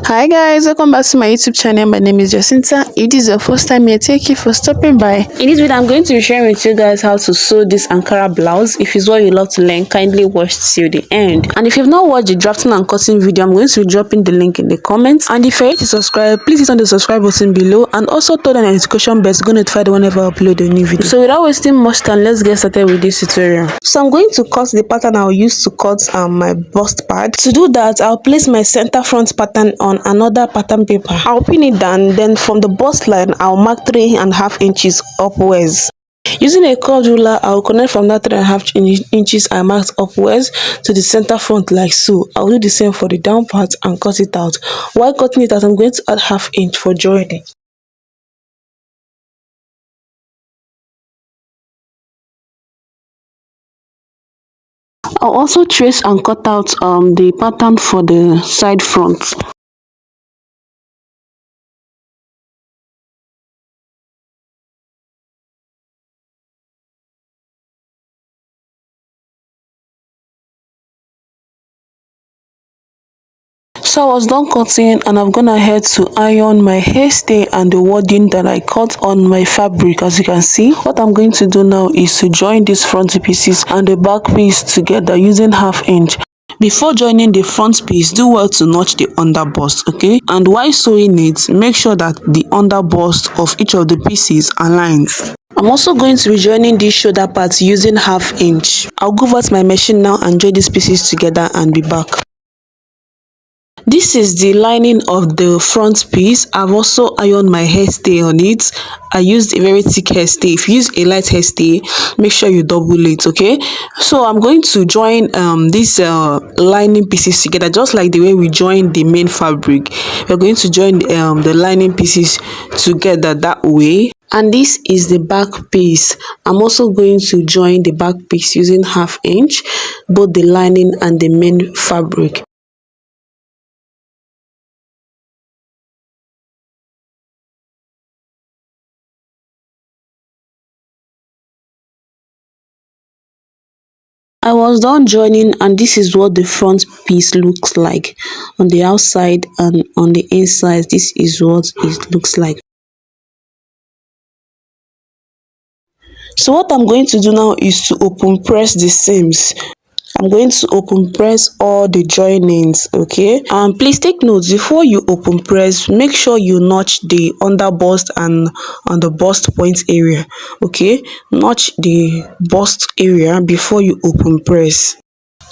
Hi guys, welcome back to my YouTube channel. My name is Jacinta. If this is your first time here, thank you for stopping by. In this video, I'm going to be sharing with you guys how to sew this ankara blouse. If it's what you love to learn, kindly watch till the end. And if you've not watched the drafting and cutting video, I'm going to be dropping the link in the comments. And if you're yet to subscribe, please hit on the subscribe button below and also turn on the notification bell to get notified whenever I upload a new video. So without wasting much time, let's get started with this tutorial. So I'm going to cut the pattern I'll use to cut my bust pad. To do that, I'll place my center front pattern on another pattern paper. I'll pin it down, then from the bust line I'll mark 3.5 inches upwards. Using a curved ruler, I'll connect from that 3.5 inches I marked upwards to the center front like so. I'll do the same for the down part and cut it out. While cutting it out, I'm going to add 1/2 inch for joining. I'll also trace and cut out the pattern for the side front. So I was done cutting and I've gone ahead to iron my hairstay and the wording that I cut on my fabric. As you can see, what I'm going to do now is to join these front pieces and the back piece together using 1/2 inch. Before joining the front piece, do well to notch the under bust, okay? And while sewing it, make sure that the under bust of each of the pieces aligns. I'm also going to be joining these shoulder parts using 1/2 inch. I'll go over to my machine now and join these pieces together and be back. This is the lining of the front piece. I've also ironed my hairstay on it. I used a very thick hairstay. If you use a light hairstay, make sure you double it, okay? So I'm going to join these lining pieces together, just like the way we join the main fabric. We're going to join the lining pieces together that way. And this is the back piece. I'm also going to join the back piece using 1/2 inch, both the lining and the main fabric. I was done joining and this is what the front piece looks like on the outside, and on the inside this is what it looks like. So what I'm going to do now is to open press the seams. I'm going to open press all the joinings, okay? And please take note, before you open press, make sure you notch the under bust and on the bust point area, okay? Notch the bust area before you open press.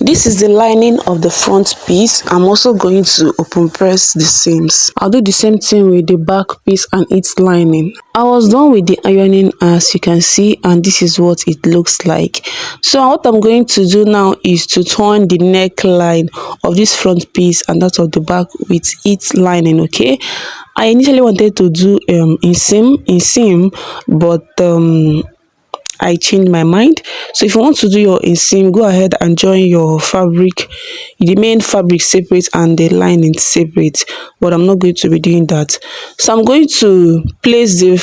This is the lining of the front piece. I'm also going to open press the seams. I'll do the same thing with the back piece and its lining. I was done with the ironing, as you can see, and this is what it looks like. So what I'm going to do now is to turn the neckline of this front piece and that of the back with its lining, okay? I initially wanted to do inseam, but I changed my mind. So if you want to do your inseam, go ahead and join your fabric, the main fabric separate and the lining separate, but I'm not going to be doing that. So I'm going to place the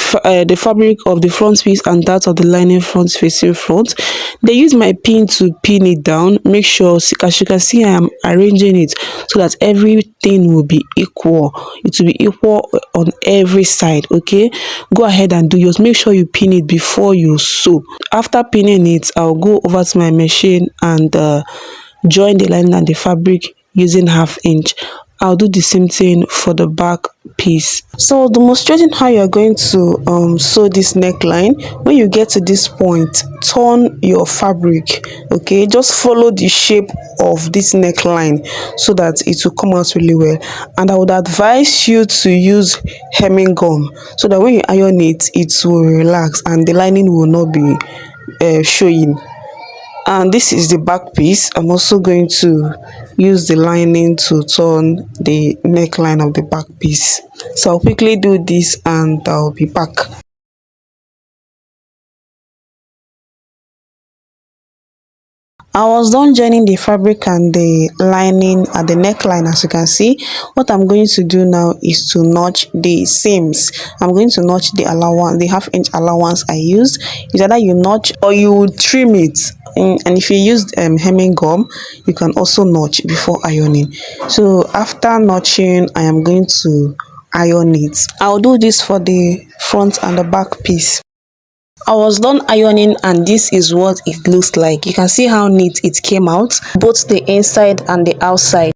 fabric of the front piece and that of the lining front facing front. They use my pin to pin it down. Make sure, as you can see, I am arranging it so that everything will be equal. It will be equal on every side, okay? Go ahead and do yours. Make sure you pin it before you sew. After pinning it, I'll go over to my machine and join the lining and the fabric using 1/2 inch. I'll do the same thing for the back piece. So demonstrating how you're going to sew this neckline. When you get to this point, turn your fabric, okay? Just follow the shape of this neckline so that it will come out really well. And I would advise you to use hemming gum so that when you iron it, it will relax and the lining will not be showing. And this is the back piece. I'm also going to use the lining to turn the neckline of the back piece. So I'll quickly do this and I'll be back. I was done joining the fabric and the lining at the neckline. As you can see, what I'm going to do now is to notch the seams. I'm going to notch the allowance, the half-inch allowance I used. Is either you notch or you trim it. And if you used hemming gum, you can also notch before ironing. So after notching, I am going to iron it. I'll do this for the front and the back piece. I was done ironing and this is what it looks like. You can see how neat it came out, both the inside and the outside.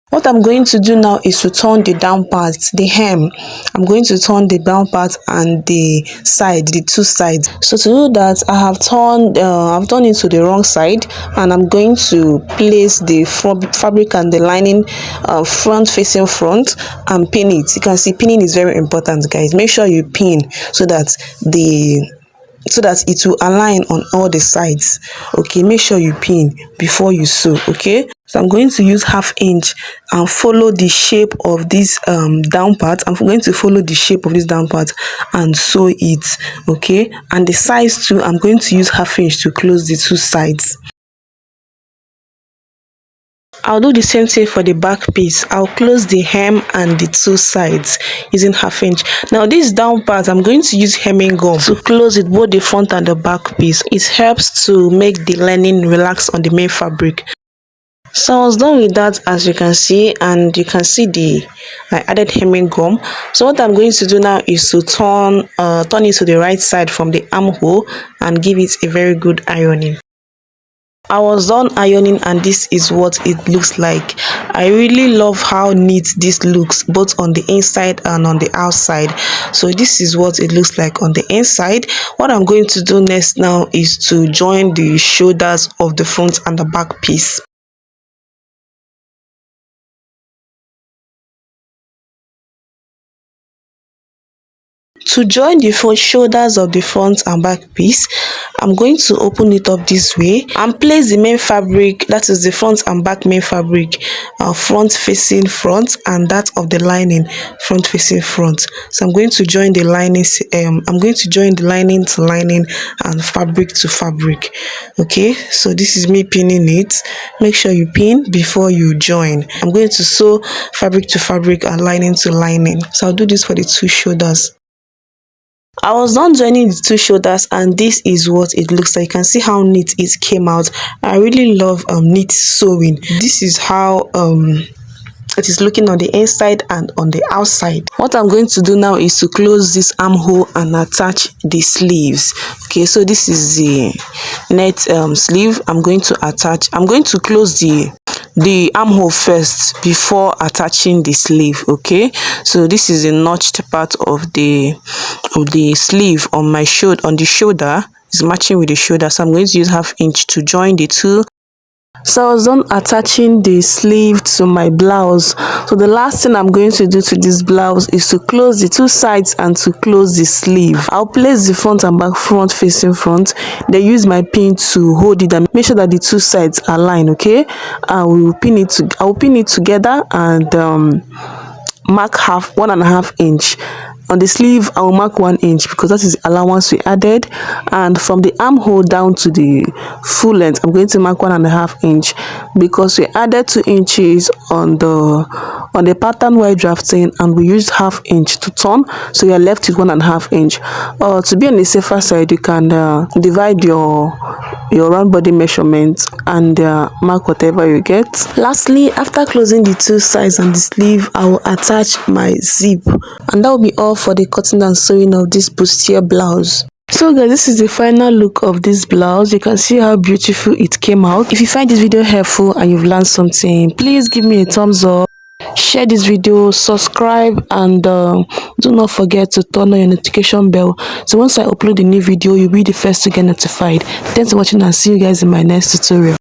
What I'm going to do now is to turn the down part, the hem. I'm going to turn the down part and the side, the two sides. So to do that, I have turned it to the wrong side, and I'm going to place the fabric and the lining front facing front and pin it. You can see pinning is very important, guys. Make sure you pin so that it will align on all the sides. Okay, make sure you pin before you sew. Okay, so I'm going to use half-inch and follow the shape of this down part. I'm going to follow the shape of this down part and sew it. Okay, and the size too, I'm going to use half-inch to close the two sides. I'll do the same thing for the back piece. I'll close the hem and the two sides using half-inch. Now this down part, I'm going to use hemming gum to close it, both the front and the back piece. It helps to make the lining relax on the main fabric. So I was done with that, as you can see, and you can see I added hemming gum. So what I'm going to do now is to turn it to the right side from the armhole and give it a very good ironing. I was done ironing and this is what it looks like. I really love how neat this looks, both on the inside and on the outside. So this is what it looks like on the inside. What I'm going to do next now is to join the shoulders of the front and the back piece. To join the shoulders of the front and back piece, I'm going to open it up this way and place the main fabric, that is the front and back main fabric, front facing front, and that of the lining front facing front. So I'm going to join the lining. I'm going to join the lining to lining and fabric to fabric. Okay, so this is me pinning it. Make sure you pin before you join. I'm going to sew fabric to fabric and lining to lining. So I'll do this for the two shoulders. I was done joining the two shoulders and this is what it looks like. You can see how neat it came out. I really love neat sewing. This is how it is looking on the inside and on the outside. What I'm going to do now is to close this armhole and attach the sleeves. Okay, so this is the net sleeve. I'm going to close the armhole first before attaching the sleeve. Okay, so this is the notched part of the sleeve on my shoulder. On the shoulder is matching with the shoulder, so I'm going to use half-inch to join the two. So I was done attaching the sleeve to my blouse. So the last thing I'm going to do to this blouse is to close the two sides and to close the sleeve. I'll place the front and back, front facing front. Then use my pin to hold it and make sure that the two sides align. Okay, I will pin it together and mark 1.5 inch. On the sleeve, I will mark 1 inch because that is the allowance we added, and from the armhole down to the full length, I'm going to mark 1.5 inch because we added 2 inches on the pattern while drafting, and we used 1/2 inch to turn, so you're left with 1.5 inch. To be on the safer side, you can divide your round body measurement and mark whatever you get. Lastly, after closing the two sides on the sleeve, I will attach my zip, and that will be all for the cutting and sewing of this bustier blouse. So guys, this is the final look of this blouse. You can see how beautiful it came out. If you find this video helpful and you've learned something, please give me a thumbs up, share this video, subscribe, and do not forget to turn on your notification bell, so once I upload a new video, you'll be the first to get notified. Thanks for watching and see you guys in my next tutorial.